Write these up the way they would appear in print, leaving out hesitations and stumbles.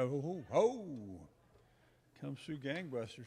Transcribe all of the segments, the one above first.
Ho, ho. Comes through gangbusters.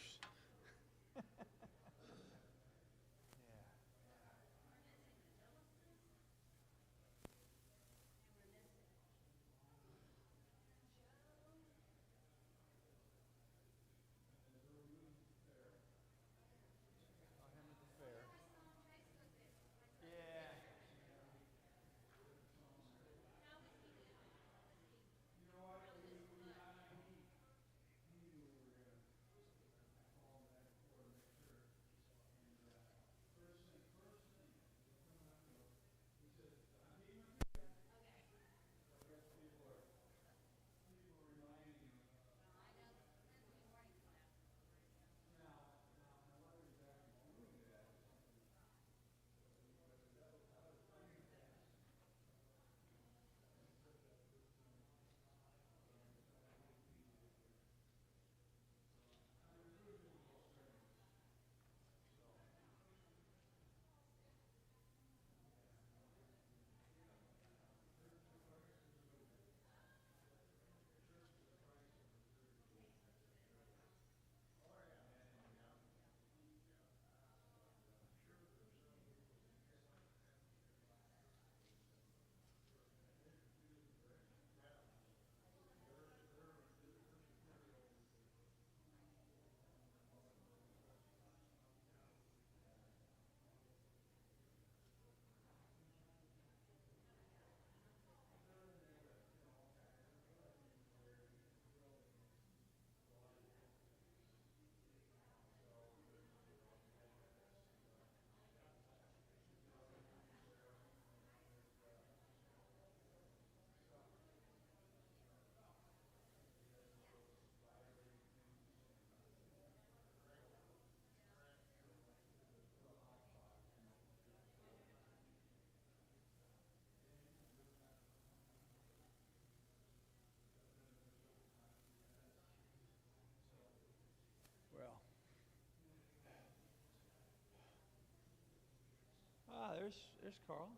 Well, there's Carl.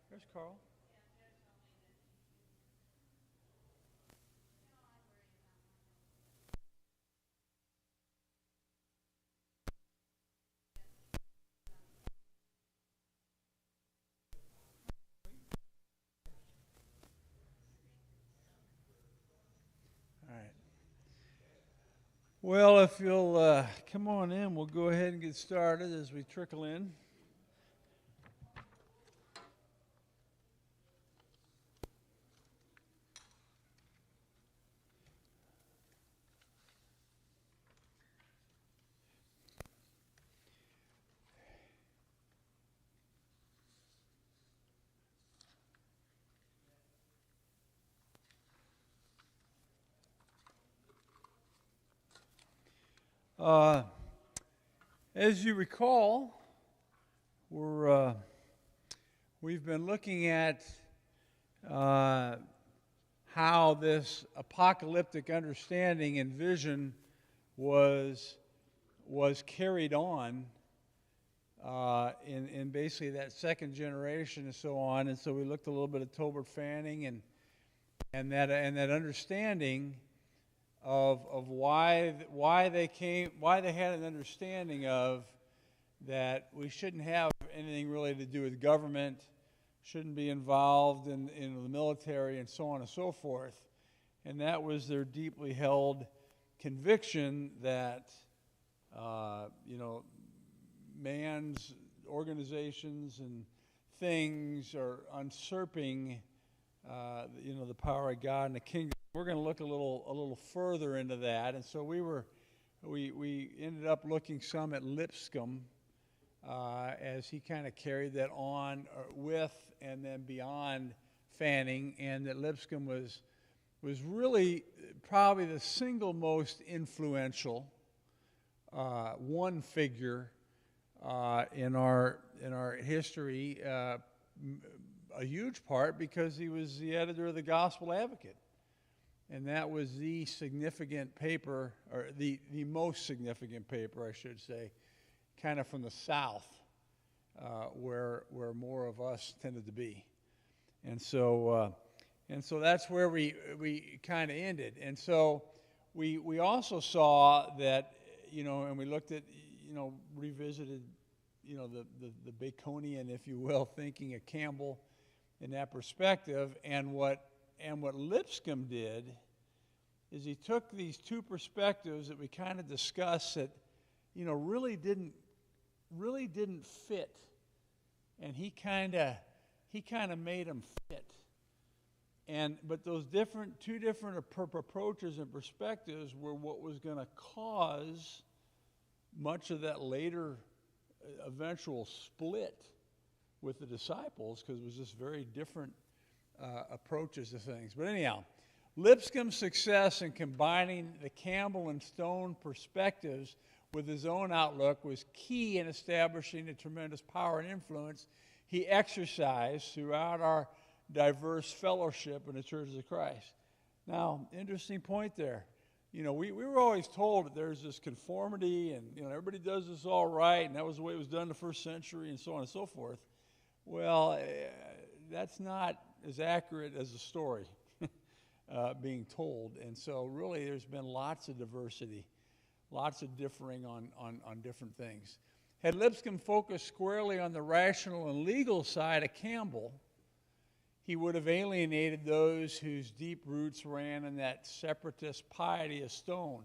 There's Carl. All right. Well, if you'll come on in, we'll go ahead and get started as we trickle in. Uh, as you recall, we've been looking at how this apocalyptic understanding and vision was carried on in basically that second generation and so on. And so we looked a little bit at Tolbert Fanning and that understanding of why they had an understanding of that we shouldn't have anything really to do with government, shouldn't be involved in the military and so on and so forth. And that was their deeply held conviction that man's organizations and things are usurping the power of God and the kingdom. We're going to look a little further into that, and so we ended up looking some at Lipscomb as he kind of carried that on with and then beyond Fanning, and that Lipscomb was really probably the single most influential one figure in our history. A huge part because he was the editor of the Gospel Advocate. And that was the significant paper, or the most significant paper, I should say, kind of from the South, where more of us tended to be. And so And so that's where we kind of ended. And so we also saw that, and we looked at, revisited, the Baconian, if you will, thinking of Campbell in that perspective. And what Lipscomb did is he took these two perspectives that we kind of discussed that, really didn't fit, and he kind of made them fit. But those two different approaches and perspectives were what was going to cause much of that later eventual split with the disciples, because it was just very different approaches to things. But anyhow, Lipscomb's success in combining the Campbell and Stone perspectives with his own outlook was key in establishing the tremendous power and influence he exercised throughout our diverse fellowship in the Churches of Christ. Now, interesting point there. We were always told that there's this conformity and, everybody does this all right, and that was the way it was done in the first century and so on and so forth. Well, that's not as accurate as the story being told. And so really there's been lots of diversity, lots of differing on different things. Had Lipscomb focused squarely on the rational and legal side of Campbell, he would have alienated those whose deep roots ran in that separatist piety of Stone.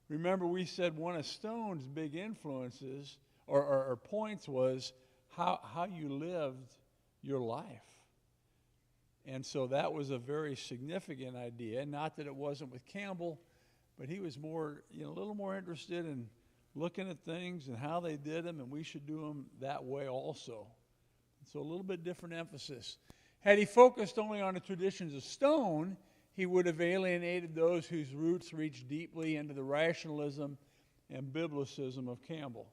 Remember, we said one of Stone's big influences or points was how you lived your life. And so that was a very significant idea. Not that it wasn't with Campbell, but he was more, a little more interested in looking at things and how they did them, and we should do them that way also. So a little bit different emphasis. Had he focused only on the traditions of Stone, he would have alienated those whose roots reached deeply into the rationalism and biblicism of Campbell.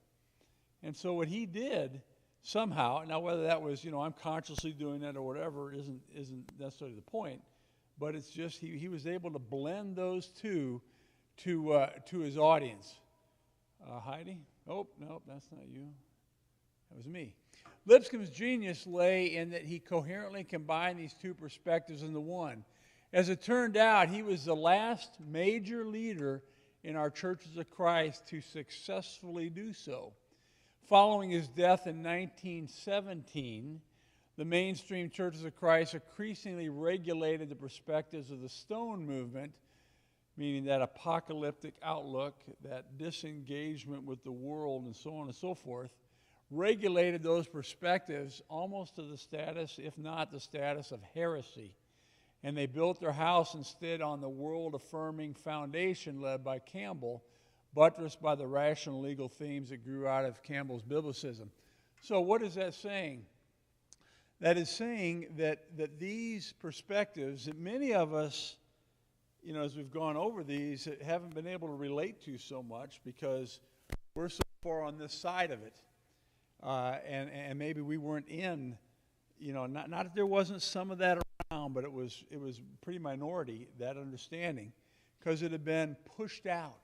And so what he did somehow, now whether that was, I'm consciously doing that or whatever, isn't necessarily the point, but it's just he was able to blend those two to his audience. Heidi? Oh, no, that's not you. That was me. Lipscomb's genius lay in that he coherently combined these two perspectives into one. As it turned out, he was the last major leader in our Churches of Christ to successfully do so. Following his death in 1917, the mainstream Churches of Christ increasingly regulated the perspectives of the Stone movement, meaning that apocalyptic outlook, that disengagement with the world, and so on and so forth, regulated those perspectives almost to the status, if not the status, of heresy. And they built their house instead on the world-affirming foundation led by Campbell, buttressed by the rational legal themes that grew out of Campbell's biblicism. So what is that saying? That is saying that these perspectives that many of us, as we've gone over these, haven't been able to relate to so much because we're so far on this side of it. And maybe we weren't in, not that there wasn't some of that around, but it was pretty minority, that understanding, because it had been pushed out.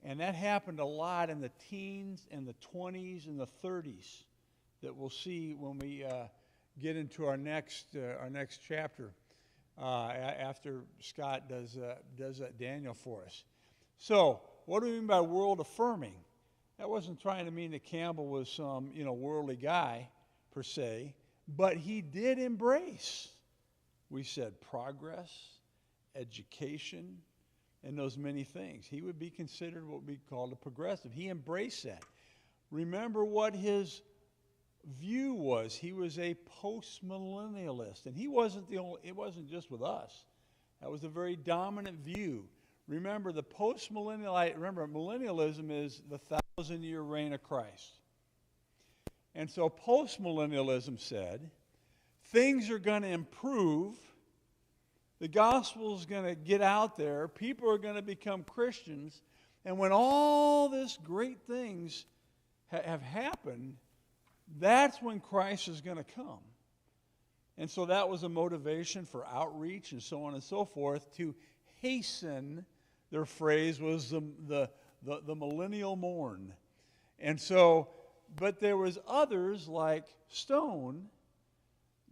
And that happened a lot in the teens and the 20s and the 30s that we'll see when we get into our next chapter after Scott does that Daniel for us. So what do we mean by world affirming? That wasn't trying to mean that Campbell was some, worldly guy per se, but he did embrace, we said, progress, education, and those many things. He would be considered what we call a progressive. He embraced that. Remember what his view was. He was a post-millennialist, and he wasn't the only. It wasn't just with us. That was a very dominant view. Remember, millennialism is the 1,000-year reign of Christ. And so post-millennialism said, things are going to improve, the gospel is going to get out there, people are going to become Christians, and when all these great things have happened, that's when Christ is going to come. And so that was a motivation for outreach and so on and so forth to hasten. Their phrase was the millennial morn. And so, but there was others like Stone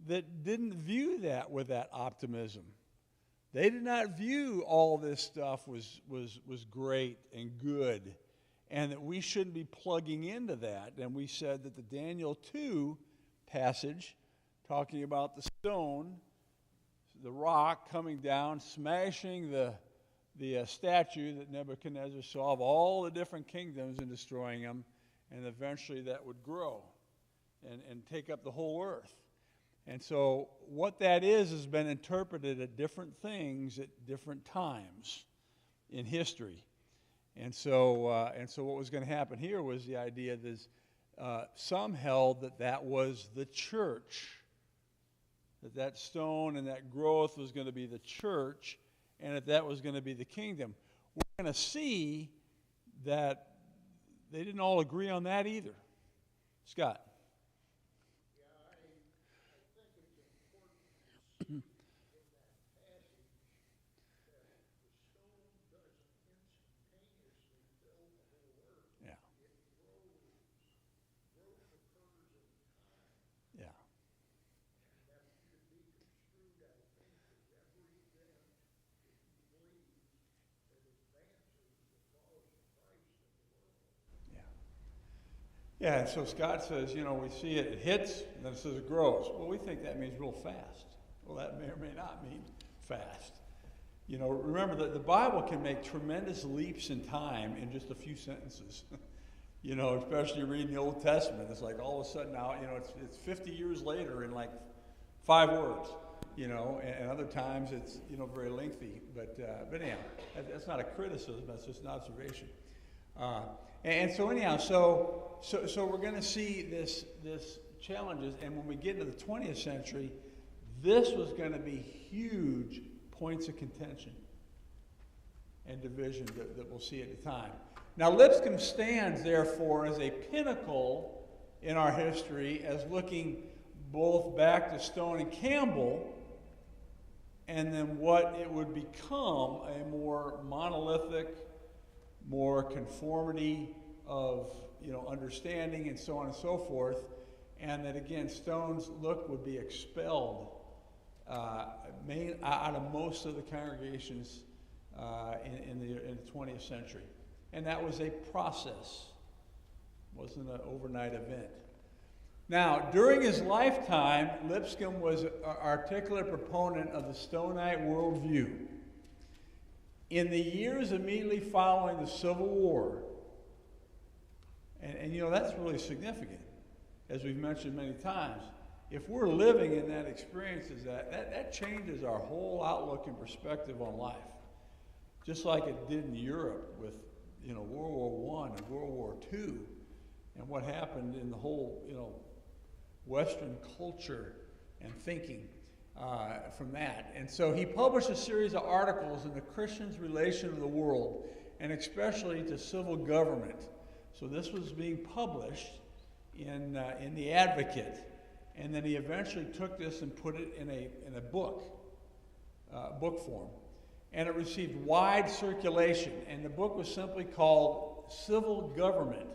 that didn't view that with that optimism. They did not view all this stuff was great and good, and that we shouldn't be plugging into that. And we said that the Daniel 2 passage, talking about the stone, the rock coming down, smashing the statue that Nebuchadnezzar saw of all the different kingdoms and destroying them, and eventually that would grow and take up the whole earth. And so what that is has been interpreted at different things at different times in history. And so what was going to happen here was the idea that some held that that was the church, that stone and that growth was going to be the church, and that was going to be the kingdom. We're going to see that they didn't all agree on that either. Scott. Yeah, and so Scott says, we see it hits, and then it says it grows. Well, we think that means real fast. Well, that may or may not mean fast. Remember that the Bible can make tremendous leaps in time in just a few sentences. Especially reading the Old Testament. It's like all of a sudden now, it's 50 years later in like 5 words, and other times it's, very lengthy. But anyhow, that's not a criticism, that's just an observation. And so anyhow, so we're going to see this challenges, and when we get into the 20th century, this was going to be huge points of contention and division that we'll see at the time. Now, Lipscomb stands, therefore, as a pinnacle in our history, as looking both back to Stone and Campbell, and then what it would become a more monolithic, more conformity of understanding and so on and so forth, and that again Stone's look would be expelled out of most of the congregations in the 20th century, and that was a process. It wasn't an overnight event. Now, during his lifetime, Lipscomb was an articulate proponent of the Stonite worldview. In the years immediately following the Civil War, and that's really significant, as we've mentioned many times. If we're living in that experience, that changes our whole outlook and perspective on life. Just like it did in Europe with World War I and World War II, and what happened in the whole Western culture and thinking. From that. And so he published a series of articles in the Christian's relation to the world, and especially to civil government. So this was being published in the Advocate, and then he eventually took this and put it in a book form, and it received wide circulation. And the book was simply called Civil Government.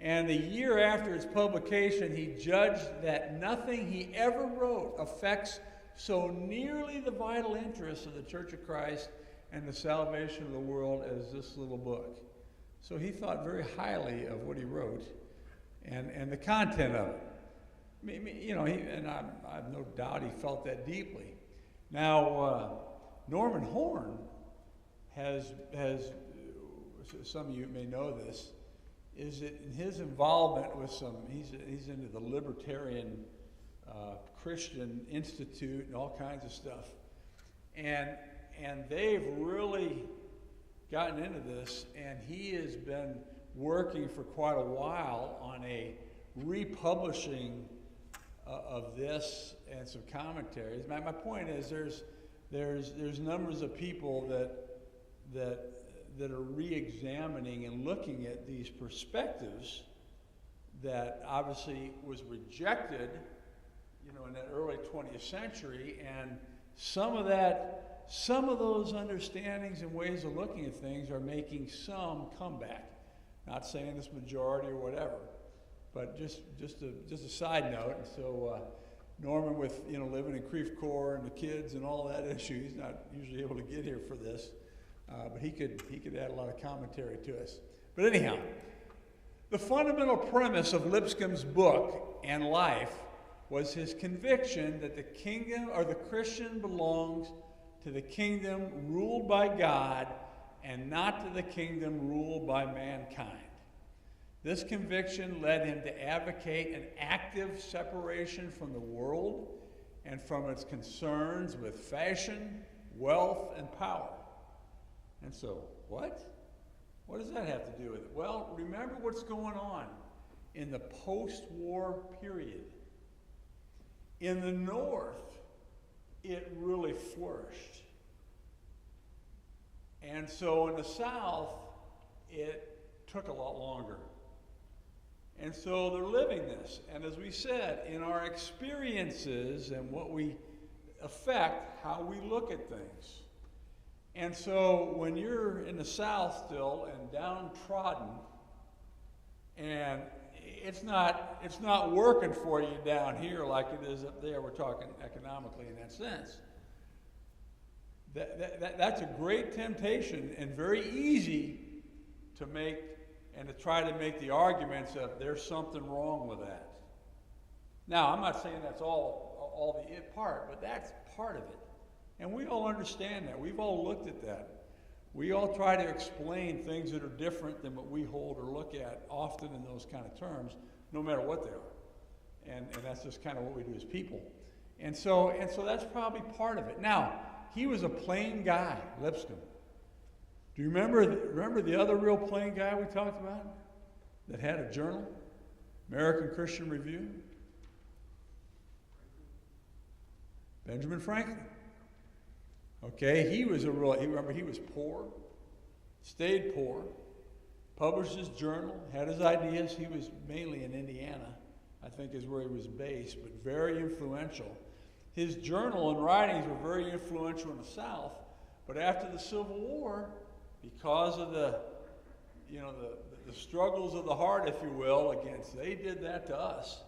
And a year after its publication, he judged that nothing he ever wrote affects so nearly the vital interests of the Church of Christ and the salvation of the world as this little book. So he thought very highly of what he wrote and the content of it. And I have no doubt he felt that deeply. Now, Norman Horn has, some of you may know this, is that in his involvement with he's into the Libertarian Christian Institute and all kinds of stuff, and they've really gotten into this, and he has been working for quite a while on a republishing of this and some commentaries. My point is there's numbers of people that are re-examining and looking at these perspectives that obviously was rejected, in that early 20th century, and some of those understandings and ways of looking at things are making some comeback. Not saying it's majority or whatever, but just a side note. And so Norman with, living in Creve Coeur and the kids and all that issue, he's not usually able to get here for this, but he could add a lot of commentary to us. But anyhow, the fundamental premise of Lipscomb's book and life was his conviction that the kingdom or the Christian belongs to the kingdom ruled by God and not to the kingdom ruled by mankind. This conviction led him to advocate an active separation from the world and from its concerns with fashion, wealth, and power. And so, what? What does that have to do with it? Well, remember what's going on in the post-war period. In the North, it really flourished. And so in the South, it took a lot longer. And so they're living this. And as we said, in our experiences and what we affect how we look at things. And so when you're in the South still and downtrodden, and it's not working for you down here like it is up there, we're talking economically in that sense. That's a great temptation and very easy to make and to try to make the arguments of there's something wrong with that. Now, I'm not saying that's all the it part, but that's part of it. And we all understand that. We've all looked at that. We all try to explain things that are different than what we hold or look at often in those kind of terms, no matter what they are. And that's just kind of what we do as people. And so that's probably part of it. Now, he was a plain guy, Lipscomb. Do you remember the other real plain guy we talked about that had a journal? American Christian Review? Benjamin Franklin. Okay, he was poor, stayed poor, published his journal, had his ideas. He was mainly in Indiana, I think is where he was based, but very influential. His journal and writings were very influential in the South, but after the Civil War, because of the struggles of the heart, if you will, they did that to us.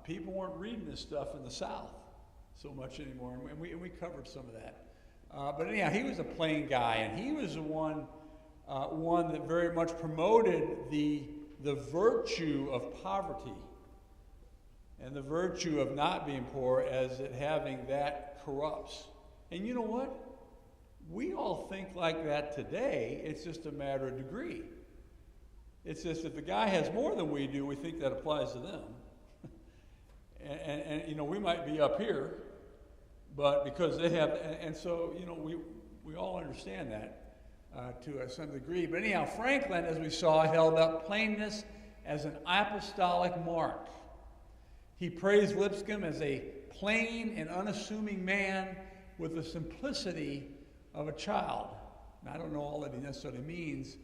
People weren't reading this stuff in the South so much anymore, and we covered some of that. But anyhow, he was a plain guy, and he was the one that very much promoted the virtue of poverty and the virtue of not being poor as it having that corrupts. And you know what? We all think like that today. It's just a matter of degree. It's just if the guy has more than we do, we think that applies to them. and we might be up here, but because they have, and so we all understand that to some degree. But anyhow, Franklin, as we saw, held up plainness as an apostolic mark. He praised Lipscomb as a plain and unassuming man with the simplicity of a child. Now, I don't know all that he necessarily means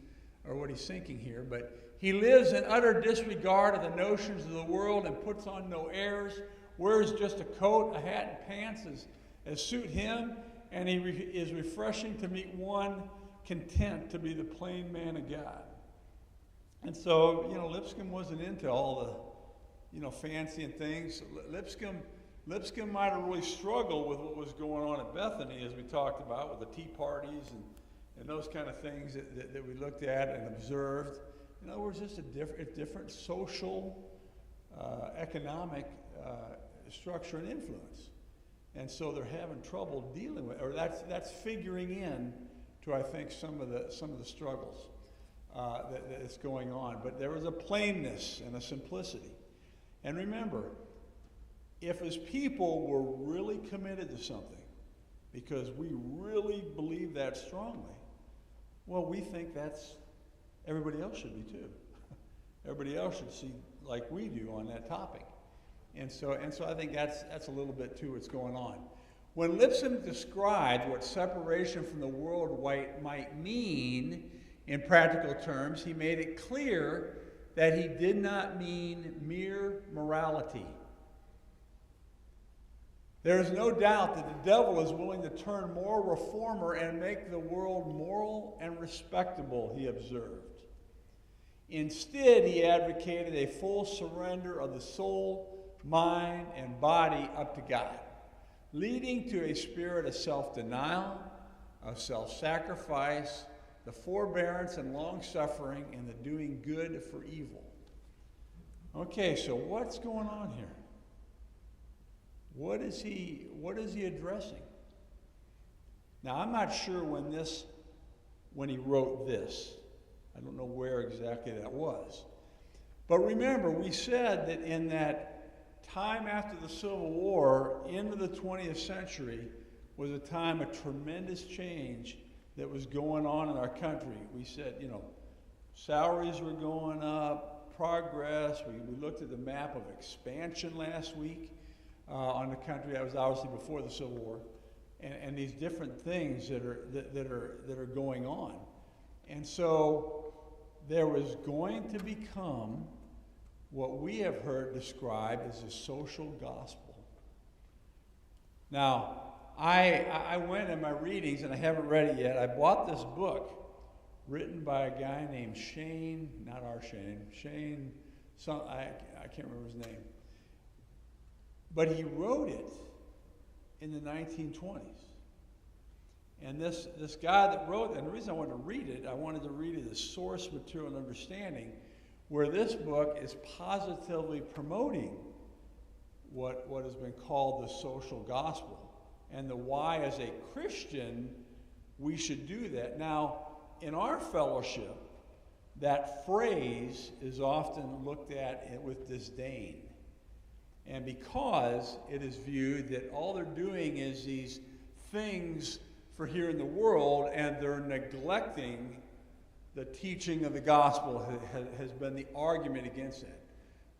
or what he's thinking here, but he lives in utter disregard of the notions of the world and puts on no airs, wears just a coat, a hat, and pants as suit him, and he is refreshing to meet one content to be the plain man of God. And so, Lipscomb wasn't into all the, fancy and things. Lipscomb might have really struggled with what was going on at Bethany, as we talked about, with the tea parties and those kind of things that we looked at and observed. In other words, just a different social, economic structure and influence. And so they're having trouble dealing with, or that's figuring in to, I think, some of the struggles that's going on. But there was a plainness and a simplicity. And remember, if as people were really committed to something, because we really believe that strongly, well, we think that's everybody else should be too. Everybody else should see like we do on that topic. And so I think that's a little bit too what's going on. When Lipscomb described what separation from the world might mean in practical terms, he made it clear that he did not mean mere morality. There is no doubt that the devil is willing to turn more reformer and make the world moral and respectable, he observed. Instead, he advocated a full surrender of the soul mind, and body up to God, leading to a spirit of self-denial, of self-sacrifice, the forbearance and long-suffering, and the doing good for evil. Okay, so what's going on here? What is he addressing? Now, I'm not sure when he wrote this. I don't know where exactly that was. But remember, we said that in that time after the Civil War into the 20th century was a time of tremendous change that was going on in our country. We said, salaries were going up, progress. We looked at the map of expansion last week on the country. That was obviously before the Civil War. And these different things that are going on. And so there was going to become what we have heard described as a social gospel. Now, I went in my readings, and I haven't read it yet. I bought this book written by a guy named Shane, not our Shane, I can't remember his name. But he wrote it in the 1920s. And this guy that wrote it, and the reason I wanted to read it as source material and understanding, where this book is positively promoting what has been called the social gospel, and the why as a Christian we should do that. Now, in our fellowship, that phrase is often looked at with disdain. And because it is viewed that all they're doing is these things for here in the world, and they're neglecting the teaching of the gospel, has been the argument against it.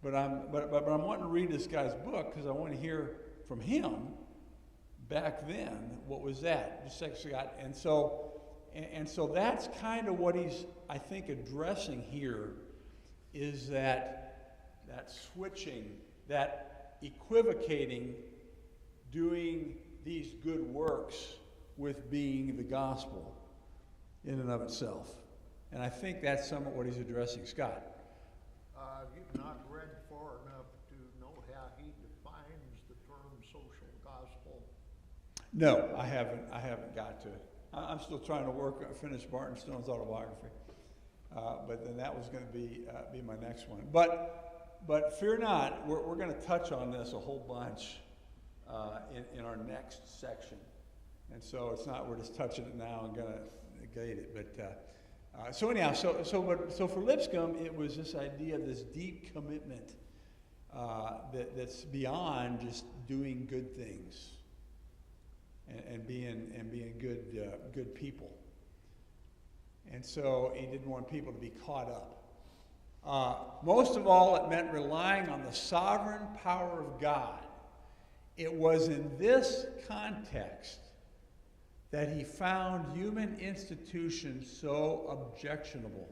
But I'm wanting to read this guy's book because I want to hear from him back then. What was that? Just like Scott. And so that's kind of what he's, I think, addressing here, is that switching, that equivocating, doing these good works with being the gospel in and of itself. And I think that's somewhat what he's addressing. Scott? You've not read far enough to know how he defines the term social gospel. No, I haven't got to. I'm still trying to finish Barton Stone's autobiography. But then that was going to be my next one. But fear not, we're going to touch on this a whole bunch in our next section. And so it's not we're just touching it now and going to negate it. But so anyhow, so for Lipscomb, it was this idea of this deep commitment that's beyond just doing good things and being good people. And so he didn't want people to be caught up. Most of all, it meant relying on the sovereign power of God. It was in this context that he found human institutions so objectionable.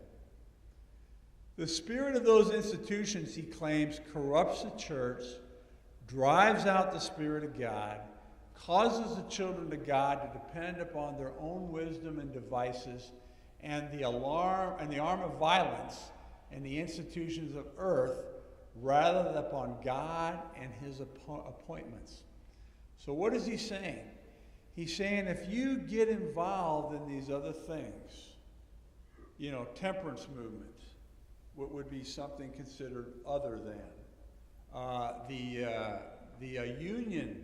The spirit of those institutions, he claims, corrupts the church, drives out the Spirit of God, causes the children of God to depend upon their own wisdom and devices, and the arm of violence and the institutions of earth, rather than upon God and his appointments. So what is he saying? He's saying if you get involved in these other things, temperance movements, what would be something considered other than, the union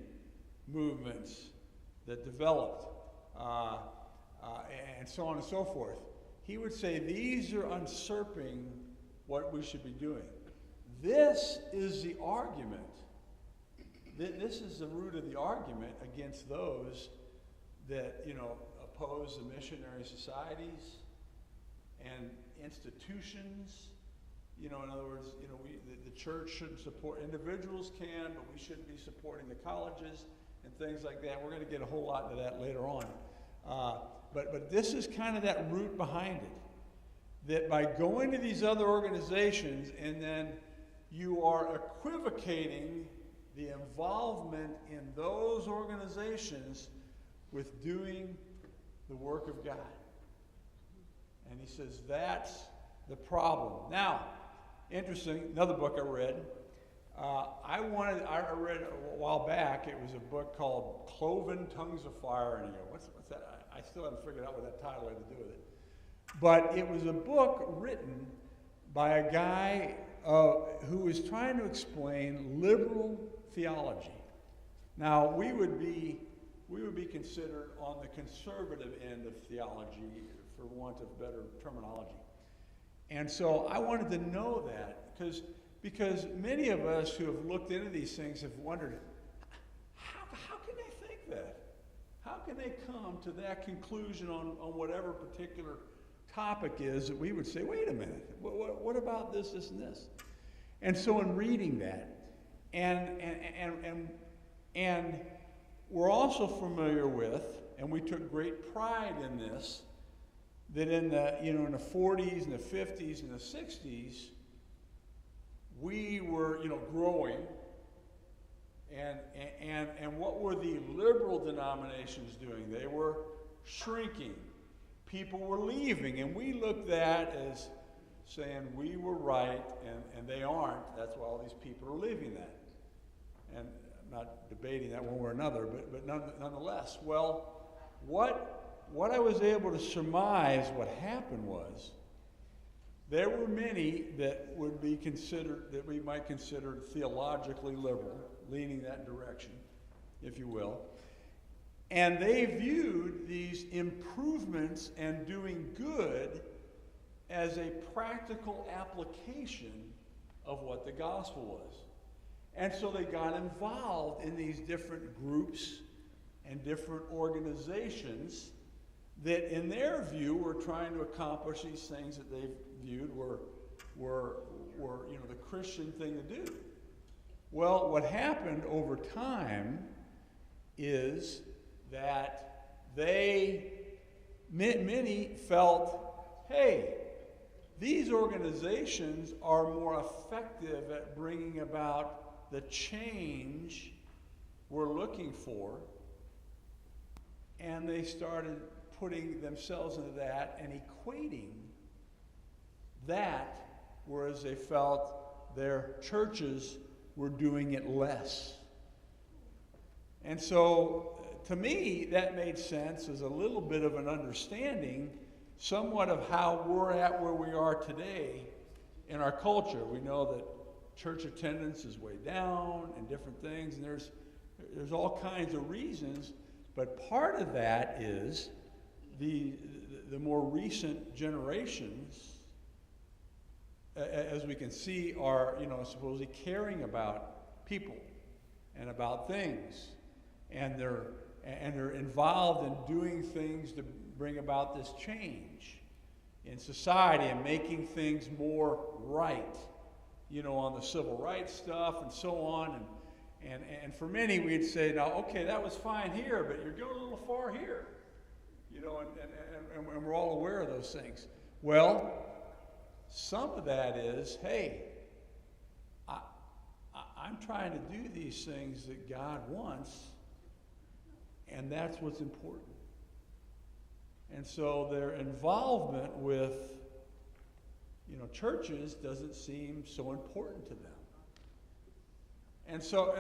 movements that developed, and so on and so forth, he would say these are usurping what we should be doing. This is the argument. This is the root of the argument against those that, oppose the missionary societies and institutions. In other words, the church shouldn't support, individuals can, but we shouldn't be supporting the colleges and things like that. We're going to get a whole lot into that later on. But this is kind of that root behind it. That by going to these other organizations and then you are equivocating the involvement in those organizations with doing the work of God. And he says that's the problem. Now, interesting, another book I read, I read a while back, it was a book called Cloven Tongues of Fire, and you go, what's that? I still haven't figured out what that title had to do with it. But it was a book written by a guy who was trying to explain liberal theology. Now, we would be considered on the conservative end of theology, for want of better terminology. And so I wanted to know that, because many of us who have looked into these things have wondered, how can they think that? How can they come to that conclusion on whatever particular topic is that we would say, wait a minute, what about this, this, and this? And so in reading that, and we're also familiar with, and we took great pride in this, that in the 40s and the 50s and the 60s, we were growing, and what were the liberal denominations doing? They were shrinking. People were leaving, and we looked at as saying we were right, and they aren't. That's why all these people are leaving that. And I'm not debating that one way or another, but nonetheless. Well, what I was able to surmise what happened was there were many that would be considered, that we might consider theologically liberal, leaning that direction, if you will. And they viewed these improvements and doing good as a practical application of what the gospel was. And so they got involved in these different groups and different organizations that in their view were trying to accomplish these things that they viewed were the Christian thing to do. Well, what happened over time is that many felt, hey, these organizations are more effective at bringing about the change we're looking for, and they started putting themselves into that and equating that, whereas they felt their churches were doing it less. And so, to me, that made sense as a little bit of an understanding, somewhat of how we're at where we are today in our culture. We know that church attendance is way down and different things, and there's all kinds of reasons, but part of that is the more recent generations, as we can see, are supposedly caring about people and about things, and they're involved in doing things to bring about this change in society and making things more right, on the civil rights stuff and so on. And for many, we'd say, now, okay, that was fine here, but you're going a little far here, and we're all aware of those things. Well, some of that is, hey, I'm trying to do these things that God wants, and that's what's important. And so their involvement with, churches doesn't seem so important to them. And so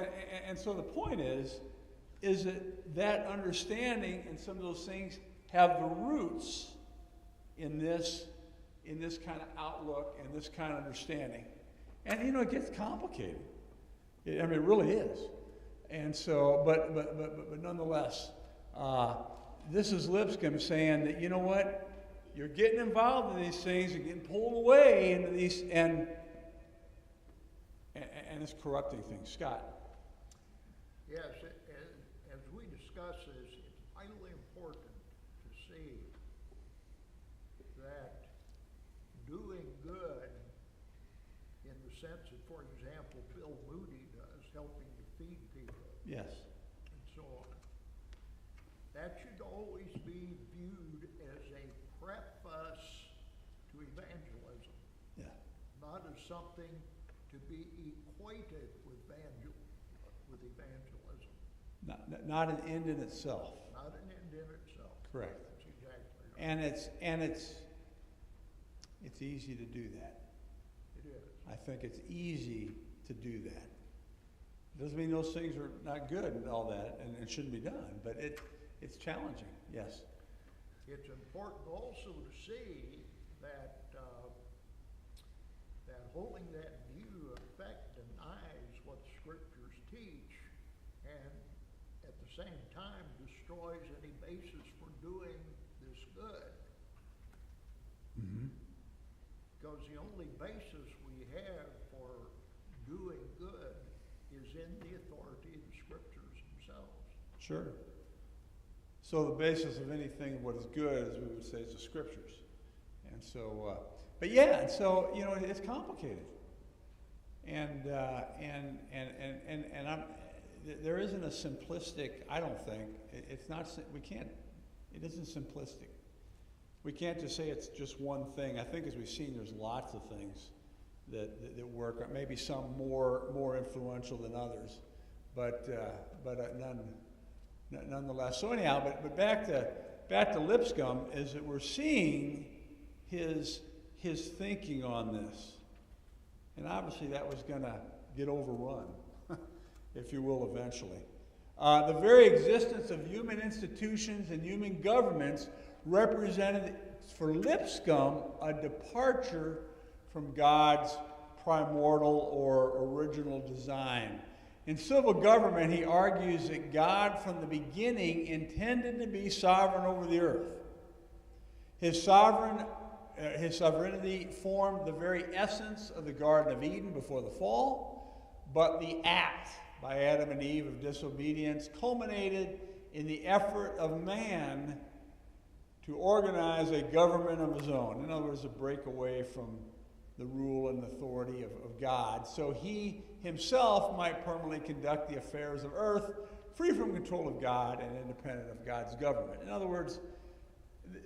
the point is that understanding and some of those things have the roots in this kind of outlook and this kind of understanding. And it gets complicated. It really is. And so, but nonetheless, this is Lipscomb saying that, you know what, you're getting involved in these things, you're getting pulled away into these, and it's corrupting things. Scott. Yes, as we discuss this, it's vitally important to see that doing good, in the sense that, for example, Bill Moody does, helping to feed people. Yes. And so on. That should always be viewed as a preface to evangelism. Yeah. Not as something to be equated with evangelism. Not an end in itself. Not an end in itself. Correct. That's exactly right. And it's easy to do that. It is. I think it's easy to do that. Doesn't mean those things are not good and all that, and shouldn't be done, but it's challenging, yes. It's important also to see that that holding that view in fact denies what the scriptures teach, and at the same time destroys any basis for doing this good. Mm-hmm. Because the only basis we have for doing good is in the authority of the scriptures themselves. Sure. So the basis of anything what is good, as we would say, is the scriptures. And so, but yeah, and so, you know, it's complicated. And there isn't a simplistic, I don't think, it's not, we can't, it isn't simplistic. We can't just say it's just one thing. I think as we've seen, there's lots of things that work, maybe some more influential than others, but nonetheless. So anyhow, but back to Lipscomb, is that we're seeing his thinking on this, and obviously that was going to get overrun, if you will, eventually. The very existence of human institutions and human governments represented for Lipscomb a departure from God's primordial or original design. In civil government, he argues that God from the beginning intended to be sovereign over the earth. His sovereignty formed the very essence of the Garden of Eden before the fall, but the act by Adam and Eve of disobedience culminated in the effort of man to organize a government of his own. In other words, a breakaway from the rule and authority of God, so he himself might permanently conduct the affairs of earth, free from control of God and independent of God's government. In other words,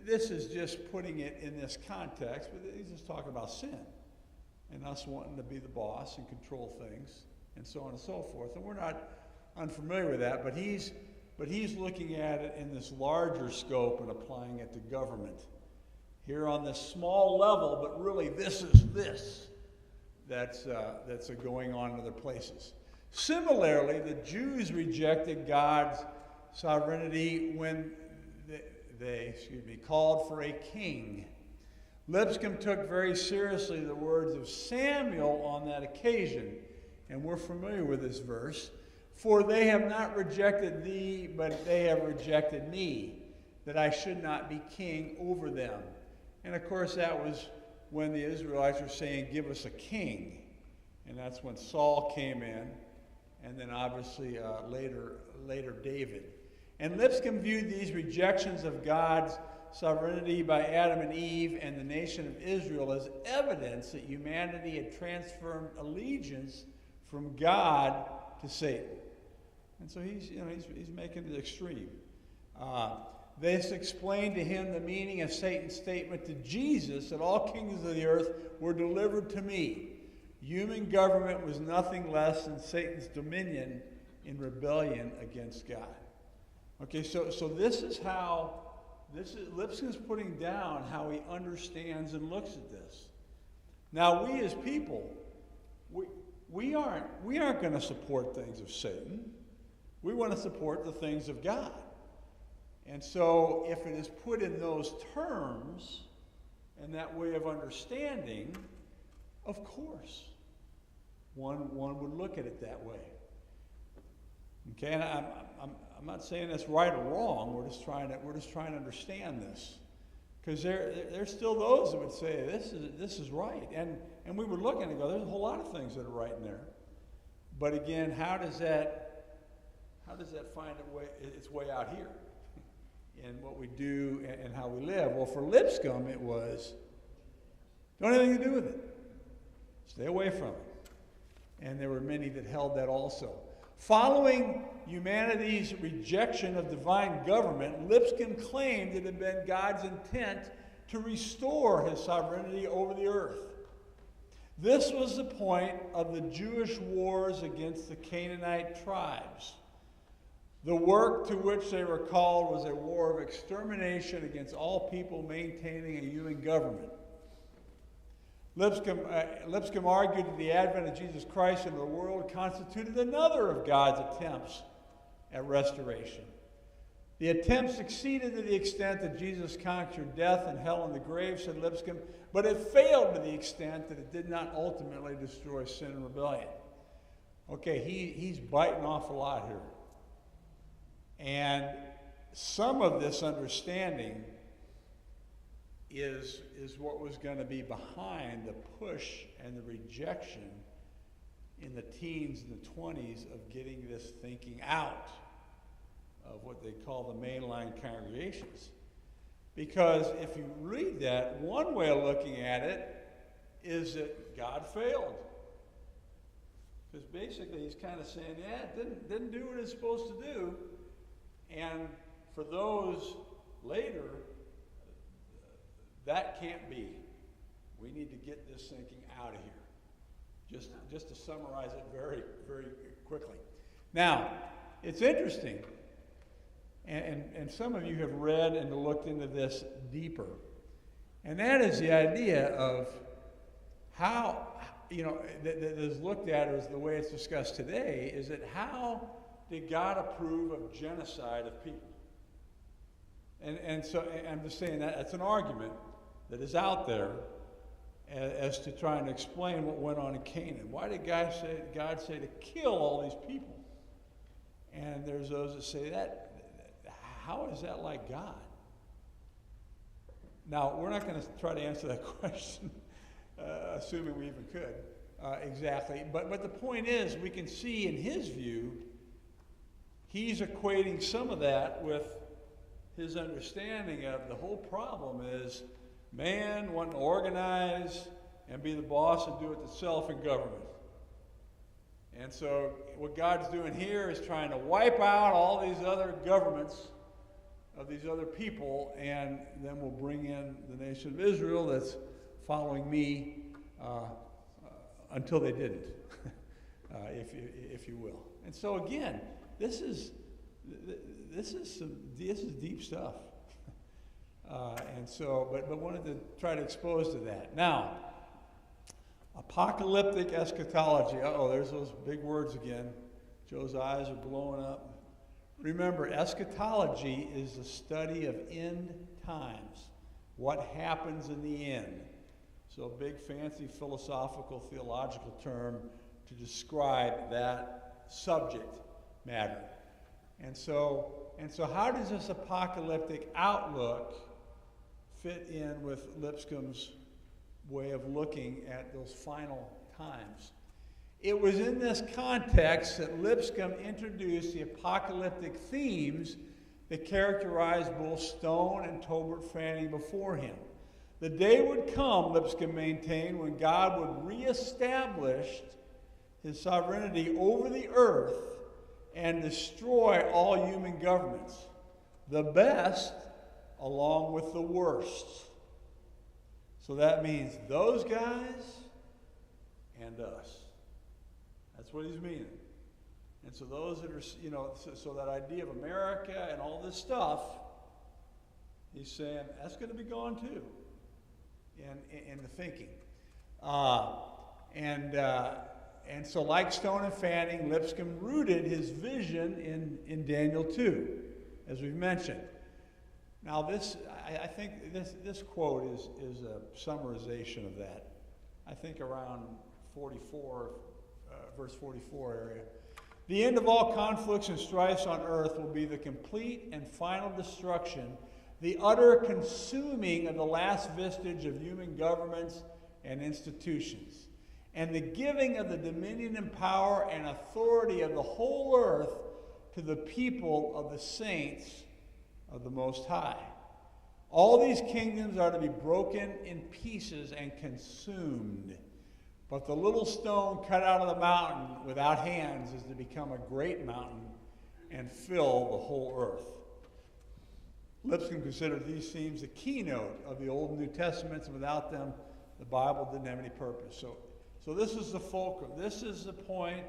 this is just putting it in this context, but he's just talking about sin and us wanting to be the boss and control things and so on and so forth. And we're not unfamiliar with that, but he's looking at it in this larger scope and applying it to government. Here on this small level, but really this is this that's going on in other places. Similarly, the Jews rejected God's sovereignty when they called for a king. Lipscomb took very seriously the words of Samuel on that occasion, and we're familiar with this verse. For they have not rejected thee, but they have rejected me, that I should not be king over them. And of course, that was when the Israelites were saying, give us a king. And that's when Saul came in, and then obviously later David. And Lipscomb viewed these rejections of God's sovereignty by Adam and Eve and the nation of Israel as evidence that humanity had transferred allegiance from God to Satan. And so he's making it extreme. This explained to him the meaning of Satan's statement to Jesus that all kingdoms of the earth were delivered to me. Human government was nothing less than Satan's dominion in rebellion against God. Okay, so this is Lipscomb's putting down how he understands and looks at this. Now, we as people, we aren't going to support things of Satan. We want to support the things of God. And so if it is put in those terms and that way of understanding, of course, one would look at it that way. Okay, and I'm not saying that's right or wrong. We're just trying to understand this, because there's still those that would say this is right, and we would look and go, there's a whole lot of things that are right in there. But again, how does that find its way out here in what we do and how we live? Well, for Lipscomb, it was don't have anything to do with it. Stay away from it. And there were many that held that also. Following humanity's rejection of divine government, Lipscomb claimed it had been God's intent to restore his sovereignty over the earth. This was the point of the Jewish wars against the Canaanite tribes. The work to which they were called was a war of extermination against all people maintaining a human government. Lipscomb argued that the advent of Jesus Christ into the world constituted another of God's attempts at restoration. The attempt succeeded to the extent that Jesus conquered death and hell and the grave, said Lipscomb, but it failed to the extent that it did not ultimately destroy sin and rebellion. Okay, he's biting off a lot here. And some of this understanding is what was going to be behind the push and the rejection in the teens and the 20s of getting this thinking out of what they call the mainline congregations. Because if you read that, one way of looking at it is that God failed. Because basically he's kind of saying, yeah, it didn't do what it's supposed to do. And for those later, that can't be. We need to get this thinking out of here. Just to summarize it very, very quickly. Now, it's interesting, and some of you have read and looked into this deeper, and that is the idea of how, that is looked at as the way it's discussed today, is that how did God approve of genocide of people? And so I'm just saying that's an argument that is out there as to trying to explain what went on in Canaan. Why did God say to kill all these people? And there's those that say how is that like God? Now, we're not going to try to answer that question, assuming we even could, exactly. But the point is, we can see in his view, he's equating some of that with his understanding of the whole problem is man wanting to organize and be the boss and do it itself in government. And so what God's doing here is trying to wipe out all these other governments of these other people, and then we'll bring in the nation of Israel that's following me until they didn't, if you will. And so again, this is deep stuff. And so, but wanted to try to expose to that. Now, apocalyptic eschatology. There's those big words again. Joe's eyes are blowing up. Remember, eschatology is the study of end times, what happens in the end. So a big, fancy, philosophical, theological term to describe that subject matter. And so how does this apocalyptic outlook fit in with Lipscomb's way of looking at those final times? It was in this context that Lipscomb introduced the apocalyptic themes that characterized both Stone and Tolbert Fanning before him. The day would come, Lipscomb maintained, when God would reestablish his sovereignty over the earth and destroy all human governments, the best along with the worst. So that means those guys and us. That's what he's meaning. And so those that are, so that idea of America and all this stuff, he's saying that's going to be gone too in the thinking. And so like Stone and Fanning, Lipscomb rooted his vision in Daniel 2, as we've mentioned. Now I think this quote is a summarization of that. I think around 44, verse 44 area. The end of all conflicts and strifes on earth will be the complete and final destruction, the utter consuming of the last vestige of human governments and institutions, and the giving of the dominion and power and authority of the whole earth to the people of the saints of the Most High. All these kingdoms are to be broken in pieces and consumed. But the little stone cut out of the mountain without hands is to become a great mountain and fill the whole earth. Lipscomb considered these themes the keynote of the Old and New Testaments, and without them, the Bible didn't have any purpose. So this is the fulcrum. This is the point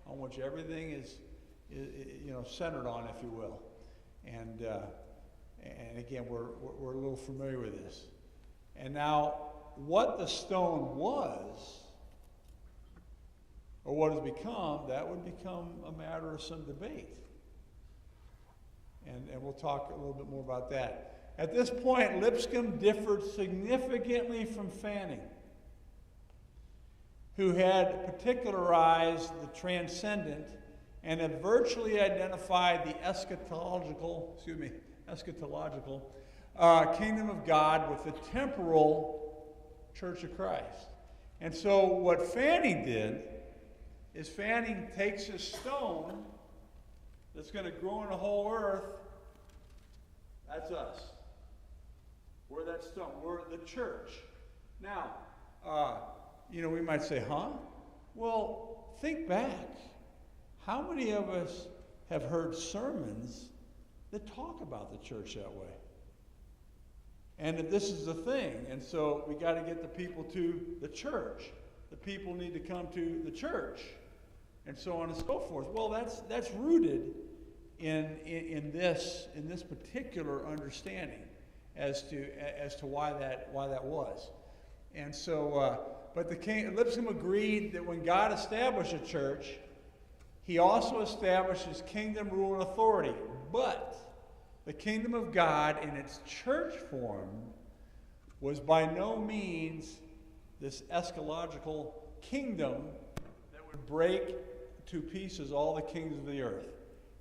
on which everything is centered on, if you will. And again, we're a little familiar with this. And now, what the stone was, or what has become, that would become a matter of some debate. And we'll talk a little bit more about that. At this point, Lipscomb differed significantly from Fanning, who had particularized the transcendent and had virtually identified the eschatological kingdom of God with the temporal Church of Christ. And so what Fanning did is Fanning takes his stone that's going to grow in the whole earth. That's us. We're that stone. We're the church. Now, we might say, huh? Well, think back. How many of us have heard sermons that talk about the church that way? And that this is the thing. And so we got to get the people to the church. The people need to come to the church. And so on and so forth. Well, that's rooted in this particular understanding as to why that was. And so, but Lipscomb agreed that when God established a church, he also established his kingdom, rule, and authority. But the kingdom of God in its church form was by no means this eschatological kingdom that would break to pieces all the kingdoms of the earth.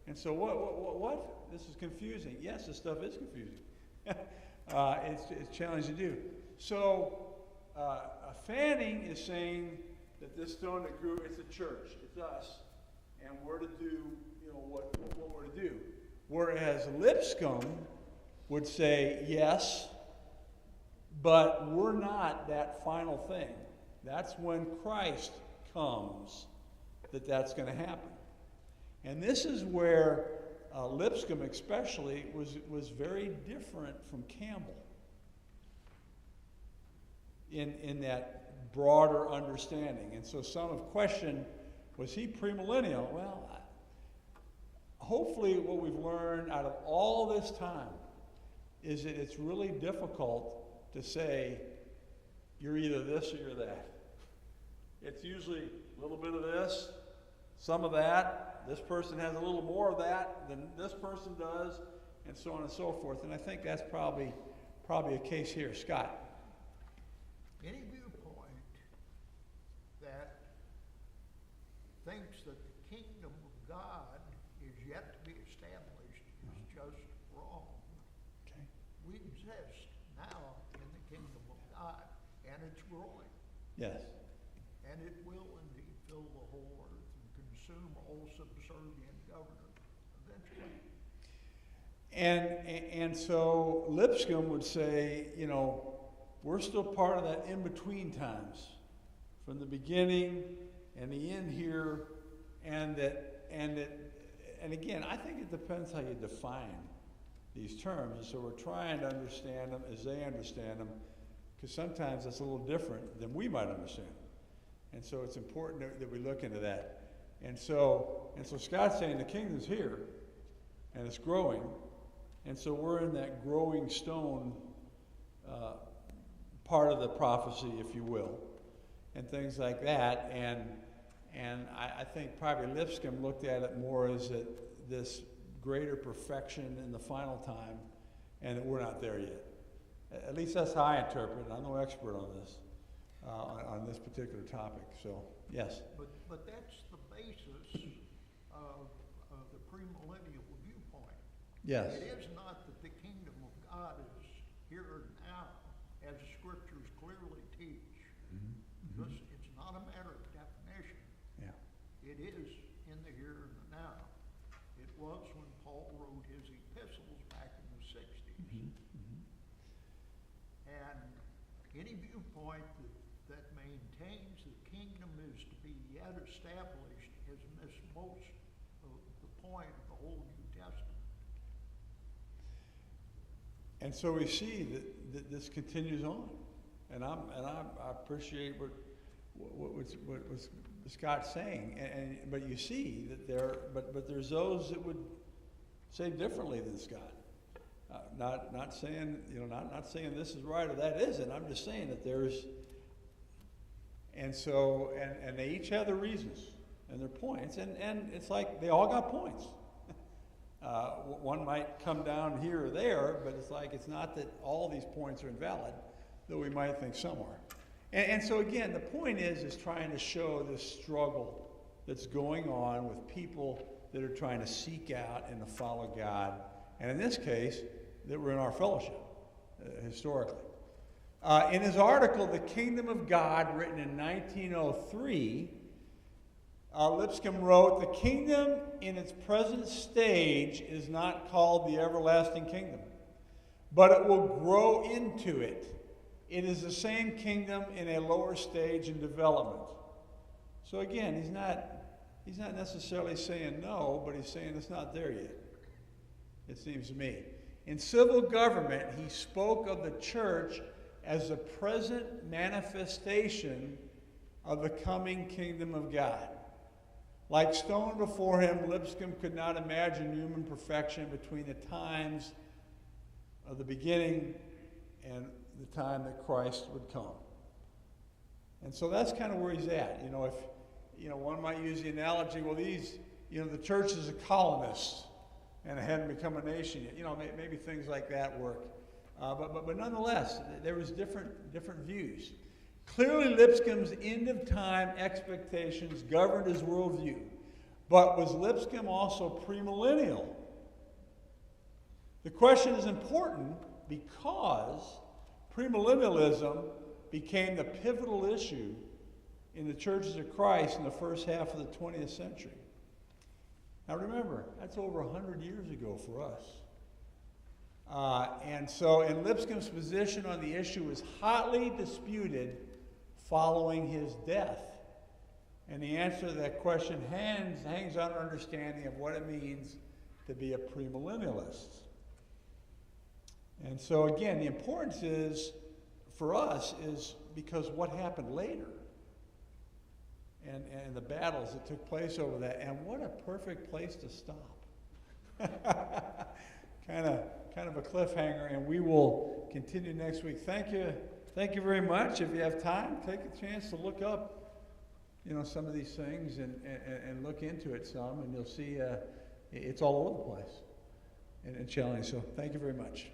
And so what? This is confusing. Yes, this stuff is confusing. It's challenging to do. So Fanning is saying that this stone that grew, it's the church, it's us, and we're to do, what we're to do. Whereas Lipscomb would say, yes, but we're not that final thing. That's when Christ comes that's going to happen. And this is where Lipscomb especially was very different from Campbell in that broader understanding. And so some have questioned, was he premillennial? Well, hopefully what we've learned out of all this time is that it's really difficult to say you're either this or you're that. It's usually a little bit of this, some of that. This person has a little more of that than this person does, and so on and so forth. And I think that's probably a case here. Scott? Any viewpoint that thinks that the kingdom of God is yet to be established is just wrong. Okay. We exist now in the kingdom of God, and it's growing. Yes. And it will indeed fill the whole earth and consume all subservient government eventually. And so Lipscomb would say, we're still part of that in-between times, from the beginning and the end here, and again, I think it depends how you define these terms. And so we're trying to understand them as they understand them, because sometimes it's a little different than we might understand. And so it's important that we look into that. And so Scott's saying the kingdom's here, and it's growing, and so we're in that growing stone part of the prophecy, if you will, and things like that. And I think probably Lipscomb looked at it more as this greater perfection in the final time, and that we're not there yet. At least that's how I interpret it. I'm no expert on this. On this particular topic, so yes. But that's the basis of the premillennial viewpoint. Yes. It is not that the kingdom of God is here and now, as the scriptures clearly teach. Mm-hmm. Because it's not a matter of definition. Yeah. It is in the here and the now. It was when Paul wrote his epistles back in the 60s. Mm-hmm. Mm-hmm. And any viewpoint that maintains the kingdom is to be yet established has missed most of the point of the whole New Testament. And so we see that this continues on, and I appreciate what Scott's saying, but you see that but there's those that would say differently than Scott. not saying, not saying this is right or that isn't. I'm just saying that there's, and so, and they each have their reasons and their points, and it's like they all got points. One might come down here or there, but it's like it's not that all these points are invalid, though we might think some are. And so again, the point is trying to show this struggle that's going on with people that are trying to seek out and to follow God, and in this case, that were in our fellowship, historically. In his article, The Kingdom of God, written in 1903, Lipscomb wrote, "The kingdom in its present stage is not called the everlasting kingdom, but it will grow into it. It is the same kingdom in a lower stage in development." So again, he's not necessarily saying no, but he's saying it's not there yet, it seems to me. In civil government, he spoke of the church as the present manifestation of the coming kingdom of God. Like Stone before him, Lipscomb could not imagine human perfection between the times of the beginning and the time that Christ would come. And so that's kind of where he's at. If one might use the analogy, well, the church is a colonist and it hadn't become a nation yet. Maybe things like that work. But nonetheless, there was different views. Clearly, Lipscomb's end-of-time expectations governed his worldview. But was Lipscomb also premillennial? The question is important because premillennialism became the pivotal issue in the churches of Christ in the first half of the 20th century. Now remember, that's over 100 years ago for us. And Lipscomb's position on the issue was hotly disputed following his death. And the answer to that question hangs on our understanding of what it means to be a premillennialist. And so again, the importance is, for us, is because what happened later and the battles that took place over that, and what a perfect place to stop. kind of a cliffhanger, and we will continue next week. Thank you very much. If you have time, take a chance to look up some of these things and look into it some, and you'll see it's all over the place and challenging. So thank you very much.